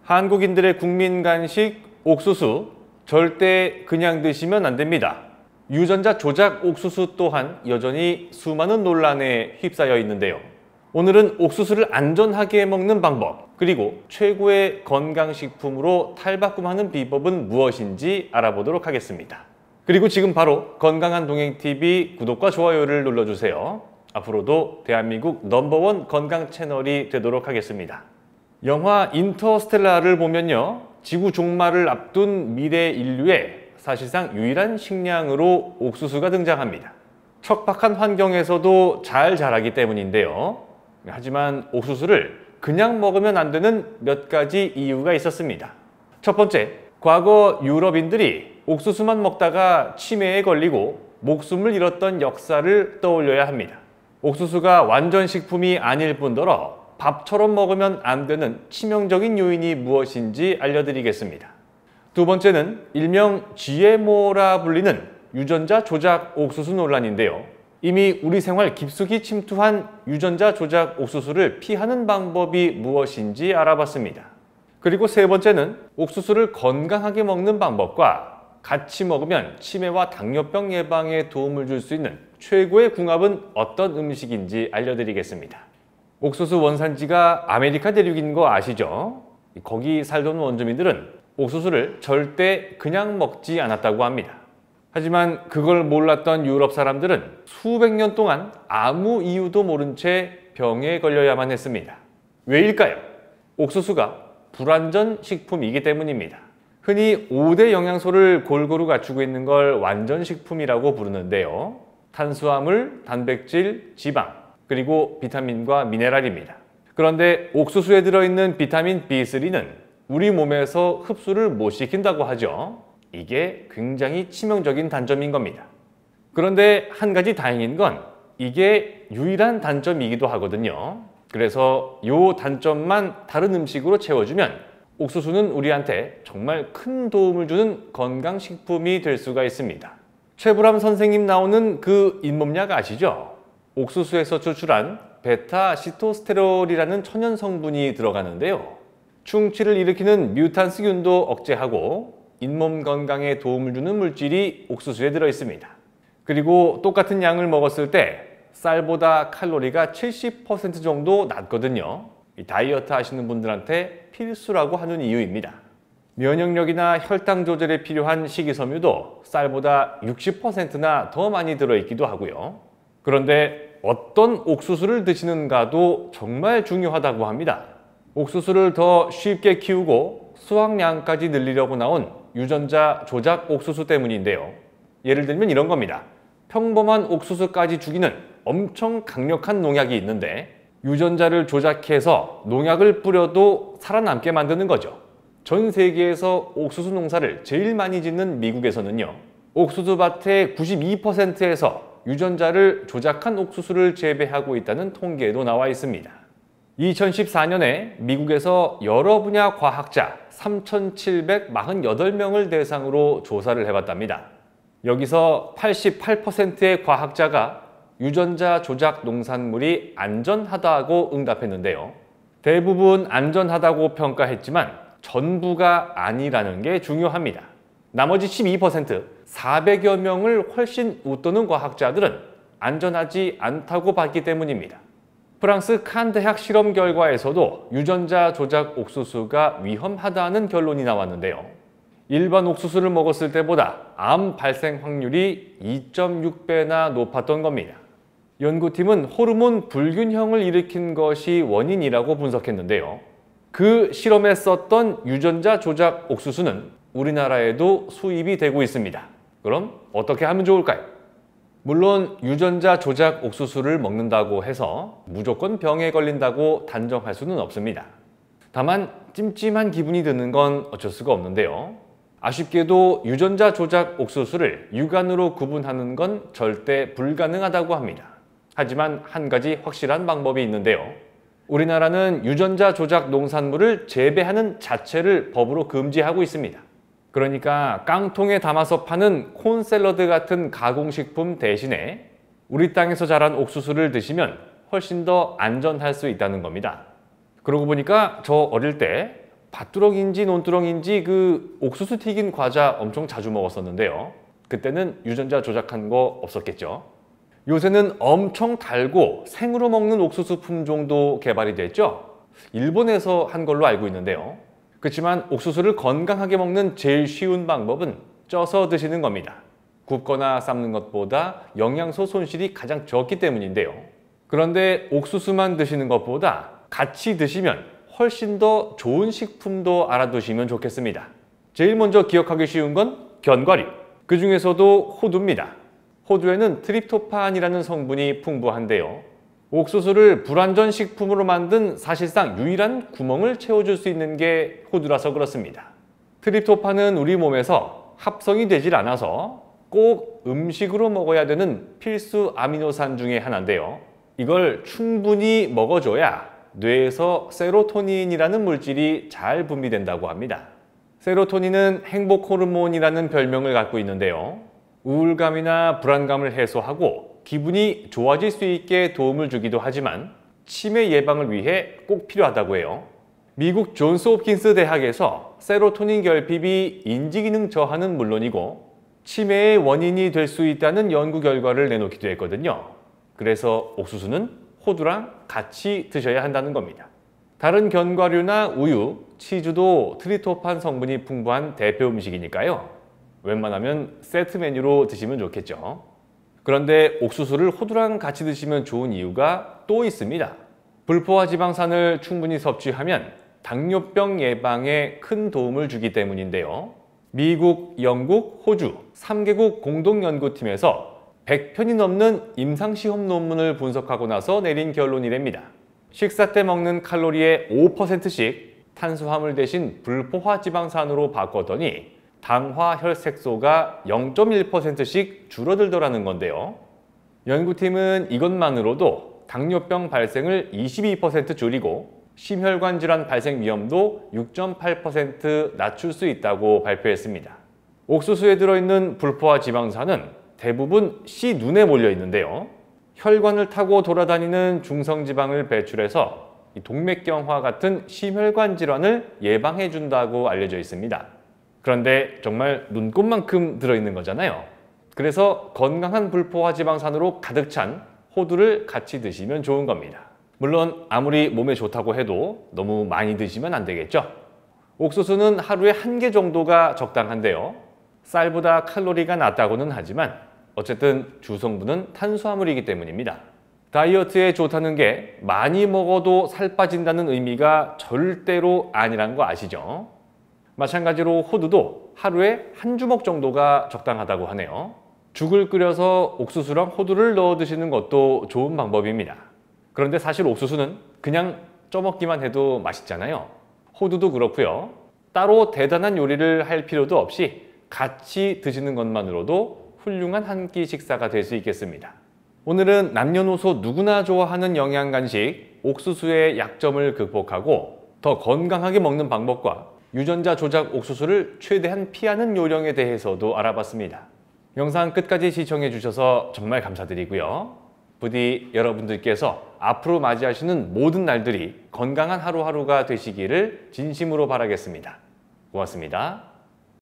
한국인들의 국민 간식 옥수수 절대 그냥 드시면 안 됩니다. 유전자 조작 옥수수 또한 여전히 수많은 논란에 휩싸여 있는데요. 오늘은 옥수수를 안전하게 먹는 방법, 그리고 최고의 건강식품으로 탈바꿈하는 비법은 무엇인지 알아보도록 하겠습니다. 그리고 지금 바로 건강한 동행TV 구독과 좋아요를 눌러주세요. 앞으로도 대한민국 넘버원 건강 채널이 되도록 하겠습니다. 영화 인터스텔라를 보면요, 지구 종말을 앞둔 미래 인류의 사실상 유일한 식량으로 옥수수가 등장합니다. 척박한 환경에서도 잘 자라기 때문인데요. 하지만 옥수수를 그냥 먹으면 안 되는 몇 가지 이유가 있었습니다. 첫 번째, 과거 유럽인들이 옥수수만 먹다가 치매에 걸리고 목숨을 잃었던 역사를 떠올려야 합니다. 옥수수가 완전 식품이 아닐 뿐더러 밥처럼 먹으면 안 되는 치명적인 요인이 무엇인지 알려드리겠습니다. 두 번째는 일명 GMO라 불리는 유전자 조작 옥수수 논란인데요. 이미 우리 생활 깊숙이 침투한 유전자 조작 옥수수를 피하는 방법이 무엇인지 알아봤습니다. 그리고 세 번째는 옥수수를 건강하게 먹는 방법과 같이 먹으면 치매와 당뇨병 예방에 도움을 줄 수 있는 최고의 궁합은 어떤 음식인지 알려드리겠습니다. 옥수수 원산지가 아메리카 대륙인 거 아시죠? 거기 살던 원주민들은 옥수수를 절대 그냥 먹지 않았다고 합니다. 하지만 그걸 몰랐던 유럽 사람들은 수백 년 동안 아무 이유도 모른 채 병에 걸려야만 했습니다. 왜일까요? 옥수수가 불완전 식품이기 때문입니다. 흔히 5대 영양소를 골고루 갖추고 있는 걸 완전식품이라고 부르는데요. 탄수화물, 단백질, 지방, 그리고 비타민과 미네랄입니다. 그런데 옥수수에 들어있는 비타민 B3는 우리 몸에서 흡수를 못 시킨다고 하죠. 이게 굉장히 치명적인 단점인 겁니다. 그런데 한 가지 다행인 건 이게 유일한 단점이기도 하거든요. 그래서 이 단점만 다른 음식으로 채워주면 옥수수는 우리한테 정말 큰 도움을 주는 건강식품이 될 수가 있습니다. 최불암 선생님 나오는 그 잇몸약 아시죠? 옥수수에서 추출한 베타시토스테롤이라는 천연 성분이 들어가는데요. 충치를 일으키는 뮤탄스균도 억제하고 잇몸 건강에 도움을 주는 물질이 옥수수에 들어 있습니다. 그리고 똑같은 양을 먹었을 때 쌀보다 칼로리가 70% 정도 낮거든요. 다이어트 하시는 분들한테 필수라고 하는 이유입니다. 면역력이나 혈당 조절에 필요한 식이섬유도 쌀보다 60%나 더 많이 들어있기도 하고요. 그런데 어떤 옥수수를 드시는가도 정말 중요하다고 합니다. 옥수수를 더 쉽게 키우고 수확량까지 늘리려고 나온 유전자 조작 옥수수 때문인데요. 예를 들면 이런 겁니다. 평범한 옥수수까지 죽이는 엄청 강력한 농약이 있는데 유전자를 조작해서 농약을 뿌려도 살아남게 만드는 거죠. 전 세계에서 옥수수 농사를 제일 많이 짓는 미국에서는요, 옥수수 밭의 92%에서 유전자를 조작한 옥수수를 재배하고 있다는 통계도 나와 있습니다. 2014년에 미국에서 여러 분야 과학자 3,748명을 대상으로 조사를 해봤답니다. 여기서 88%의 과학자가 유전자 조작 농산물이 안전하다고 응답했는데요. 대부분 안전하다고 평가했지만 전부가 아니라는 게 중요합니다. 나머지 12%, 400여 명을 훨씬 웃도는 과학자들은 안전하지 않다고 봤기 때문입니다. 프랑스 칸 대학 실험 결과에서도 유전자 조작 옥수수가 위험하다는 결론이 나왔는데요. 일반 옥수수를 먹었을 때보다 암 발생 확률이 2.6배나 높았던 겁니다. 연구팀은 호르몬 불균형을 일으킨 것이 원인이라고 분석했는데요. 그 실험에 썼던 유전자 조작 옥수수는 우리나라에도 수입이 되고 있습니다. 그럼 어떻게 하면 좋을까요? 물론 유전자 조작 옥수수를 먹는다고 해서 무조건 병에 걸린다고 단정할 수는 없습니다. 다만 찜찜한 기분이 드는 건 어쩔 수가 없는데요. 아쉽게도 유전자 조작 옥수수를 유관으로 구분하는 건 절대 불가능하다고 합니다. 하지만 한 가지 확실한 방법이 있는데요. 우리나라는 유전자 조작 농산물을 재배하는 자체를 법으로 금지하고 있습니다. 그러니까 깡통에 담아서 파는 콘샐러드 같은 가공식품 대신에 우리 땅에서 자란 옥수수를 드시면 훨씬 더 안전할 수 있다는 겁니다. 그러고 보니까 저 어릴 때 밭두렁인지 논두렁인지 그 옥수수 튀긴 과자 엄청 자주 먹었었는데요. 그때는 유전자 조작한 거 없었겠죠. 요새는 엄청 달고 생으로 먹는 옥수수 품종도 개발이 됐죠. 일본에서 한 걸로 알고 있는데요. 그렇지만 옥수수를 건강하게 먹는 제일 쉬운 방법은 쪄서 드시는 겁니다. 굽거나 삶는 것보다 영양소 손실이 가장 적기 때문인데요. 그런데 옥수수만 드시는 것보다 같이 드시면 훨씬 더 좋은 식품도 알아두시면 좋겠습니다. 제일 먼저 기억하기 쉬운 건 견과류, 그 중에서도 호두입니다. 호두에는 트립토판이라는 성분이 풍부한데요. 옥수수를 불완전 식품으로 만든 사실상 유일한 구멍을 채워줄 수 있는 게 호두라서 그렇습니다. 트립토판은 우리 몸에서 합성이 되질 않아서 꼭 음식으로 먹어야 되는 필수 아미노산 중에 하나인데요. 이걸 충분히 먹어줘야 뇌에서 세로토닌이라는 물질이 잘 분비된다고 합니다. 세로토닌은 행복 호르몬이라는 별명을 갖고 있는데요. 우울감이나 불안감을 해소하고 기분이 좋아질 수 있게 도움을 주기도 하지만 치매 예방을 위해 꼭 필요하다고 해요. 미국 존스 홉킨스 대학에서 세로토닌 결핍이 인지기능 저하는 물론이고 치매의 원인이 될 수 있다는 연구 결과를 내놓기도 했거든요. 그래서 옥수수는 호두랑 같이 드셔야 한다는 겁니다. 다른 견과류나 우유, 치즈도 트립토판 성분이 풍부한 대표 음식이니까요. 웬만하면 세트 메뉴로 드시면 좋겠죠. 그런데 옥수수를 호두랑 같이 드시면 좋은 이유가 또 있습니다. 불포화 지방산을 충분히 섭취하면 당뇨병 예방에 큰 도움을 주기 때문인데요. 미국, 영국, 호주 3개국 공동연구팀에서 100편이 넘는 임상시험 논문을 분석하고 나서 내린 결론이랍니다. 식사 때 먹는 칼로리의 5%씩 탄수화물 대신 불포화 지방산으로 바꿨더니 당화 혈색소가 0.1%씩 줄어들더라는 건데요. 연구팀은 이것만으로도 당뇨병 발생을 22% 줄이고 심혈관 질환 발생 위험도 6.8% 낮출 수 있다고 발표했습니다. 옥수수에 들어있는 불포화 지방산은 대부분 씨 눈에 몰려 있는데요. 혈관을 타고 돌아다니는 중성지방을 배출해서 동맥경화 같은 심혈관 질환을 예방해 준다고 알려져 있습니다. 그런데 정말 눈곱만큼 들어있는 거잖아요. 그래서 건강한 불포화 지방산으로 가득 찬 호두를 같이 드시면 좋은 겁니다. 물론 아무리 몸에 좋다고 해도 너무 많이 드시면 안 되겠죠. 옥수수는 하루에 1개 정도가 적당한데요. 쌀보다 칼로리가 낮다고는 하지만 어쨌든 주성분은 탄수화물이기 때문입니다. 다이어트에 좋다는 게 많이 먹어도 살 빠진다는 의미가 절대로 아니란 거 아시죠? 마찬가지로 호두도 하루에 1주먹 정도가 적당하다고 하네요. 죽을 끓여서 옥수수랑 호두를 넣어 드시는 것도 좋은 방법입니다. 그런데 사실 옥수수는 그냥 쪄먹기만 해도 맛있잖아요. 호두도 그렇고요. 따로 대단한 요리를 할 필요도 없이 같이 드시는 것만으로도 훌륭한 한 끼 식사가 될 수 있겠습니다. 오늘은 남녀노소 누구나 좋아하는 영양 간식 옥수수의 약점을 극복하고 더 건강하게 먹는 방법과 유전자 조작 옥수수를 최대한 피하는 요령에 대해서도 알아봤습니다. 영상 끝까지 시청해 주셔서 정말 감사드리고요. 부디 여러분들께서 앞으로 맞이하시는 모든 날들이 건강한 하루하루가 되시기를 진심으로 바라겠습니다. 고맙습니다.